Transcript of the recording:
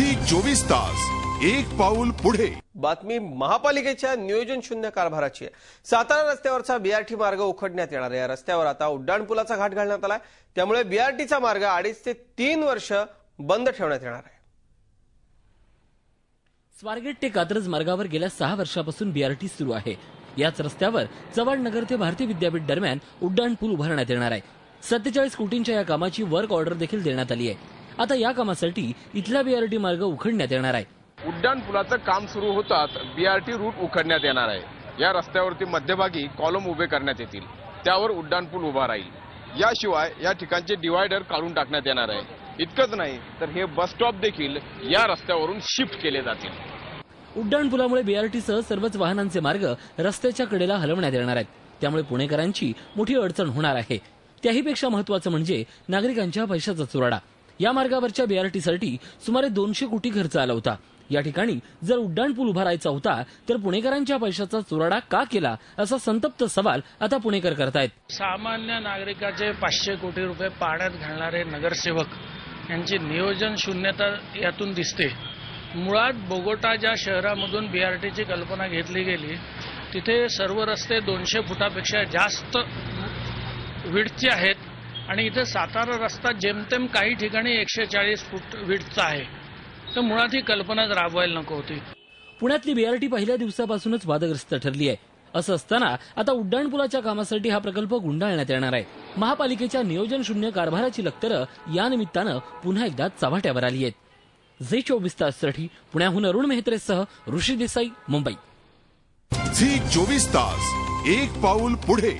Zee 24 तास एक पाऊल पुढे। बातमी महापालिकेच्या नियोजन शून्य कारभाराची आहे। सातारा रस्त्यावरचा बीआरटी मार्ग उखडण्यात येणार आहे। या रस्त्यावर आता उड्डाणपुलाचा घाट घालण्यात आलाय, त्यामुळे बीआरटीचा मार्ग 2.5 ते 3 वर्ष बंद ठेवण्यात येणार आहे। स्वारगेट ते कात्रज मार्गावर गेल्या 6 वर्षापासून बीआरटी सुरू आहे। याच रस्त्यावर चव्हाण नगर ते भारती विद्यापीठ दरम्यान उड्डाणपूल उभारण्यात येणार आहे। 47 कोटींच्या या कामाची वर्क ऑर्डर देखील देण्यात आली आहे। आता या कामासाठी इथला बीआरटी मार्ग उखडण्यात येणार आहे। उड्डाणपुलाचं काम सुरू होताच बीआरटी रूट उखडण्यात येणार आहे। या रस्त्यावरती मध्यभागी कॉलम उभे करण्यात येतील, त्यावर उड्डाणपूल उभा राहील। याशिवाय या ठिकाणचे डिवायडर काढून टाकण्यात येणार आहे। इतकंच नाही तर हे बस स्टॉप देखील या रस्त्यावरून शिफ्ट केले जातील। उड्डाणपुलामुळे बीआरटीसह सर्वच वाहनांचे मार्ग रस्त्याच्या कडेला हलवण्यात येणार आहेत, त्यामुळे पुणेकरांची मोठी अडचण होणार आहे। त्याहीपेक्षा महत्त्वाचं म्हणजे नागरिकांच्या पैशाचा चुराडा। या मार्गावरच्या बीआरटीसाठी सुमारे 200 कोटी खर्च आला होता। या ठिकाणी जर उड्डाणपूल उभारायचा होता तर पुणेकरांच्या पैशाचा चुराडा का केला, असा संतप्त सवाल आता पुणेकर करतायत। सामान्य नागरिकाचे 500 कोटी रुपये पाण्यात घालणारे नगरसेवक यांची नियोजन शून्यता यातून दिसते। मुळात बोगोटा ज्या शहरामधून बीआरटीची कल्पना घेतली गेली तिथे सर्व रस्ते 200 फुटापेक्षा जास्त विड्थचे आहेत आणि इथे सातारा रस्ता जेमतेम काही ठिकाणी 140 फूट विड्थचा आहे। तर मुळात ही कल्पनाच राबवायला नको होती। पुण्यातली बीआरटी पहिल्या दिवसापासूनच वादग्रस्त ठरली आहे। असं असताना आता उड्डाणपुलाच्या कामासाठी हा प्रकल्प गुंडाळण्यात येणार आहे। महापालिकेच्या नियोजन शून्य कारभाराची लक्तरं या निमित्तानं पुन्हा एकदा चव्हाट्यावर आली आहेत। झी 24 ताससाठी पुण्याहून अरुण मेहत्रेसह ऋषी देसाई, मुंबई। झी 24 तास एक पाऊल पुढे।